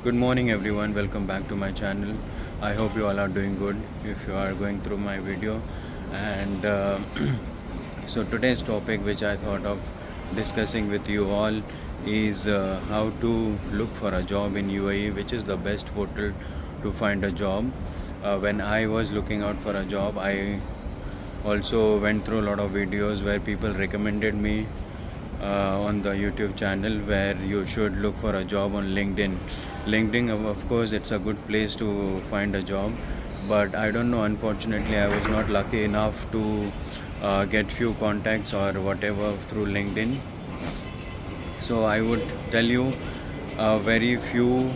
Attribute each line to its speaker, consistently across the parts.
Speaker 1: Good morning everyone, welcome back to my channel. I hope you all are doing good if you are going through my video. And so today's topic which I thought of discussing with you all is how to look for a job in UAE, which is the best portal to find a job. When I was looking out for a job, I also went through a lot of videos where people recommended me on the YouTube channel where you should look for a job on LinkedIn. LinkedIn, of course, it's a good place to find a job, but I don't know, unfortunately I was not lucky enough to get few contacts or whatever through LinkedIn. So I would tell you very few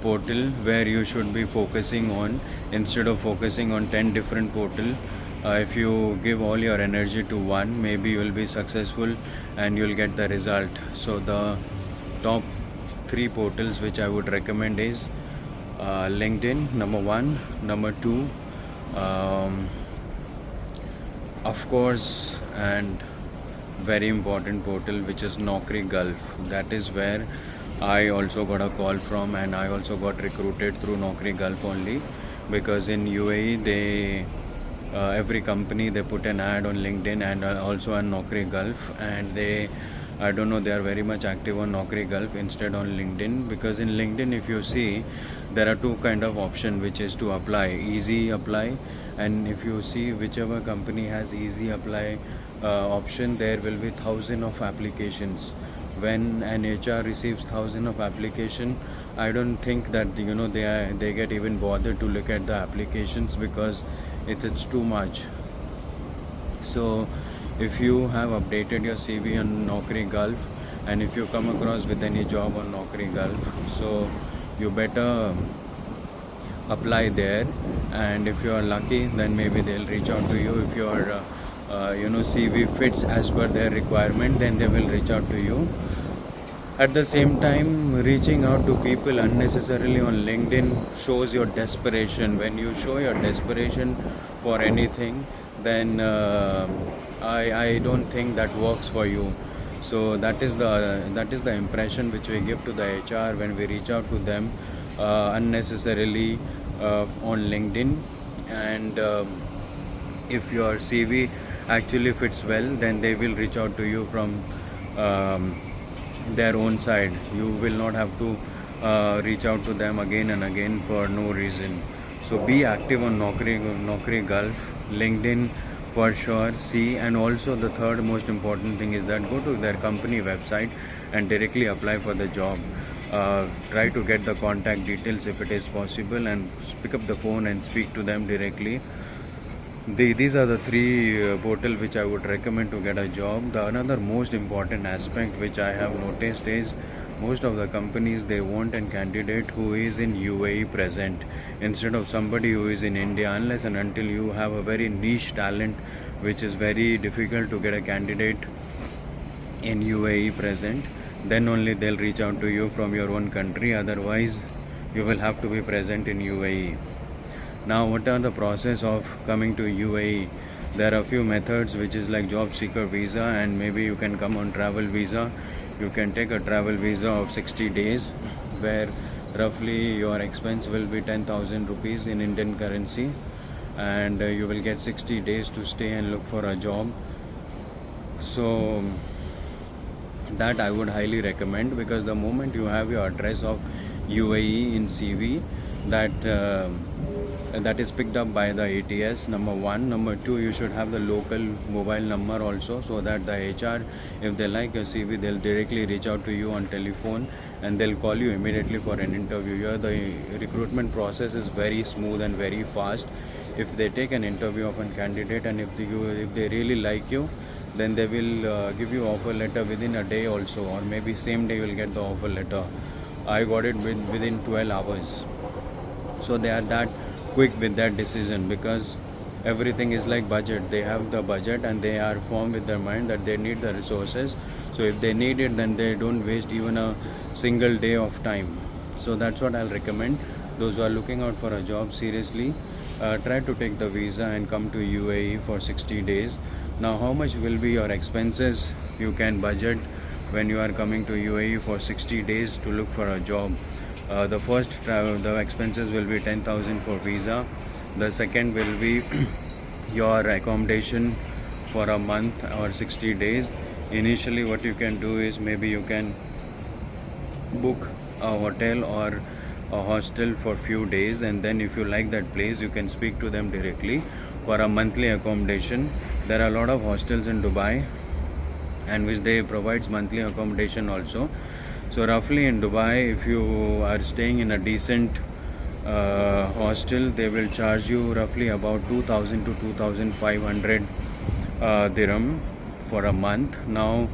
Speaker 1: portal where you should be focusing on instead of focusing on 10 different portal. If you give all your energy to one, maybe you will be successful and you'll get the result. So the top 3 portals which I would recommend is LinkedIn, number 1. Number 2, of course, and very important portal, which is NaukriGulf. That is where I also got a call from, and I also got recruited through NaukriGulf only, because in UAE they every company they put an ad on LinkedIn and also on NaukriGulf, and I don't know, they are very much active on NaukriGulf instead on LinkedIn, because in LinkedIn if you see there are two kind of option, which is to apply, easy apply, and if you see whichever company has easy apply option, there will be thousands of applications. When an HR receives thousands of application, I don't think that they get even bothered to look at the applications, because it's too much. So if you have updated your CV on NaukriGulf, and if you come across with any job on NaukriGulf, so you better apply there, and if you are lucky, then maybe they'll reach out to you. If your CV fits as per their requirement, then they will reach out to you. At the same time, reaching out to people unnecessarily on LinkedIn shows your desperation. When you show your desperation for anything, then I don't think that works for you. So that is the impression which we give to the HR when we reach out to them unnecessarily on LinkedIn. And if your CV actually fits well, then they will reach out to you from their own side. You will not have to reach out to them again and again for no reason. So be active on NaukriGulf, LinkedIn for sure. See, and also the third most important thing is that go to their company website and directly apply for the job. Try to get the contact details if it is possible, and pick up the phone and speak to them directly. These are the 3 portal which I would recommend to get a job. The another most important aspect which I have noticed is most of the companies, they want a candidate who is in UAE present instead of somebody who is in India, unless and until you have a very niche talent which is very difficult to get a candidate in UAE present, then only they'll reach out to you from your own country. Otherwise you will have to be present in UAE. Now, what are the process of coming to UAE? There are a few methods, which is like job seeker visa, and maybe you can come on travel visa. You can take a travel visa of 60 days, where roughly your expense will be 10,000 rupees in Indian currency, and you will get 60 days to stay and look for a job. So that I would highly recommend, because the moment you have your address of UAE in CV, that is picked up by the ATS, number 1. Number 2, you should have the local mobile number also, so that the HR, if they like your CV, they'll directly reach out to you on telephone and they'll call you immediately for an interview. Here the recruitment process is very smooth and very fast. If they take an interview of a candidate, and if they really like you, then they will give you offer letter within a day also, or maybe same day you will get the offer letter. I got it within 12 hours. So they are that quick with that decision, because everything is like budget. They have the budget and they are firm with their mind that they need the resources. So if they need it, then they don't waste even a single day of time. So that's what I'll recommend. Those who are looking out for a job, seriously, try to take the visa and come to UAE for 60 days. Now, how much will be your expenses? You can budget when you are coming to UAE for 60 days to look for a job. The first the expenses will be 10,000 for visa. The second will be your accommodation for a month or 60 days. Initially what you can do is maybe you can book a hotel or a hostel for few days, and then if you like that place you can speak to them directly for a monthly accommodation. There are a lot of hostels in Dubai and which they provides monthly accommodation also. So roughly in Dubai, if you are staying in a decent hostel, they will charge you roughly about 2000 to 2500 dirham for a month. Now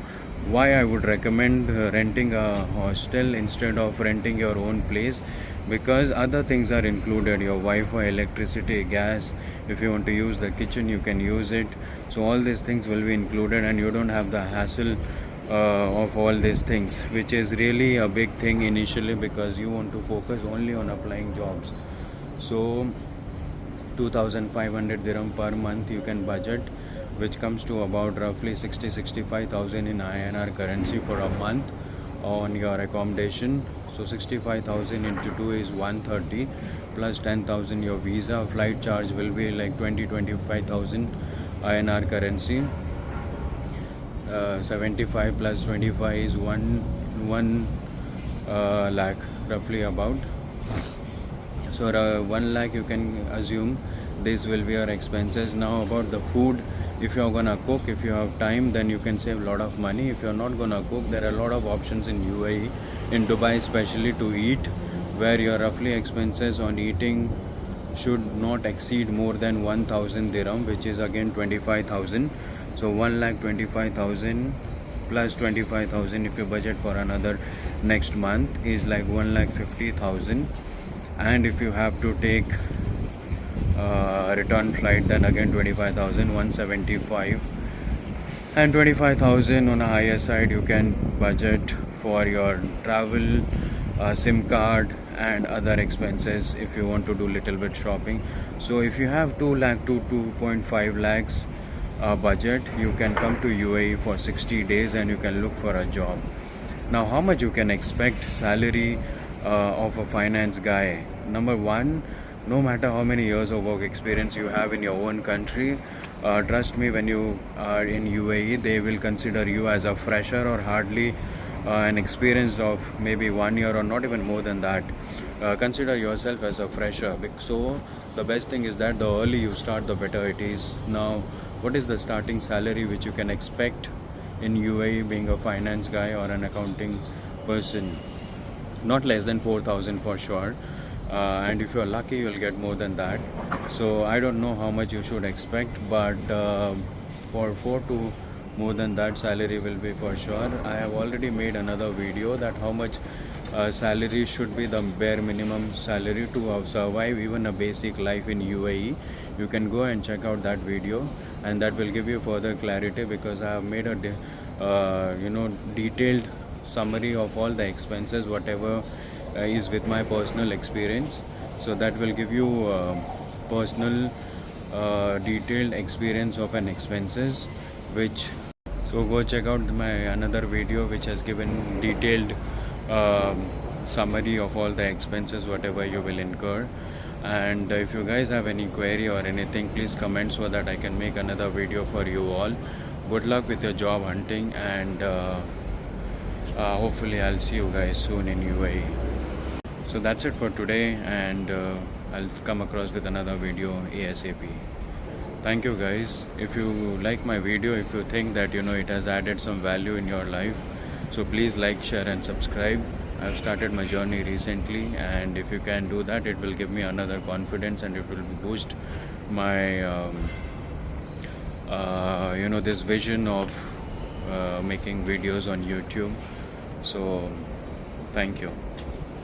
Speaker 1: why I would recommend renting a hostel instead of renting your own place, because other things are included, your Wi-Fi, electricity, gas. If you want to use the kitchen, you can use it. So all these things will be included and you don't have the hassle of all these things, which is really a big thing initially because you want to focus only on applying jobs. So 2500 dirham per month you can budget, which comes to about roughly 65,000 in INR currency for a month on your accommodation. So 65,000 into 2 is 130 plus 10,000 your visa. Flight charge will be like 25,000 INR currency. 75 plus 25 is 1 lakh roughly about. So 1 lakh you can assume this will be your expenses. Now about the food, if you're gonna cook, if you have time, then you can save a lot of money. If you're not gonna cook, there are a lot of options in UAE, in Dubai especially, to eat, where your roughly expenses on eating should not exceed more than 1000 dirham, which is again 25,000. So 1,25,000 plus 25,000 if you budget for another next month is like 1,50,000. And if you have to take return flight, then again 25,000, 175. And 25,000 on a higher side you can budget for your travel, SIM card and other expenses if you want to do little bit shopping. So if you have 2 lakh to 2.5 lakhs budget, you can come to UAE for 60 days and you can look for a job. Now how much you can expect salary of a finance guy? Number one, no matter how many years of work experience you have in your own country, trust me, when you are in UAE, they will consider you as a fresher or hardly an experience of maybe 1 year or not even more than that. Consider yourself as a fresher. So the best thing is that the early you start, the better it is. Now, what is the starting salary which you can expect in UAE being a finance guy or an accounting person? Not less than 4,000 for sure. And if you're lucky, you'll get more than that. So I don't know how much you should expect, but for 4 to more than that salary will be for sure. I have already made another video that how much salary should be the bare minimum salary to survive even a basic life in UAE. You can go and check out that video, and that will give you further clarity, because I have made a detailed summary of all the expenses whatever is with my personal experience. So that will give you personal detailed experience of an expenses, which, so go check out my another video which has given detailed summary of all the expenses whatever you will incur. And if you guys have any query or anything, please comment so that I can make another video for you all. Good luck with your job hunting, and hopefully I'll see you guys soon in UAE. So that's it for today, and I'll come across with another video ASAP. Thank you guys. If you like my video, if you think that it has added some value in your life, so please like, share and subscribe. I've started my journey recently, and if you can do that, it will give me another confidence and it will boost my this vision of making videos on YouTube. So thank you.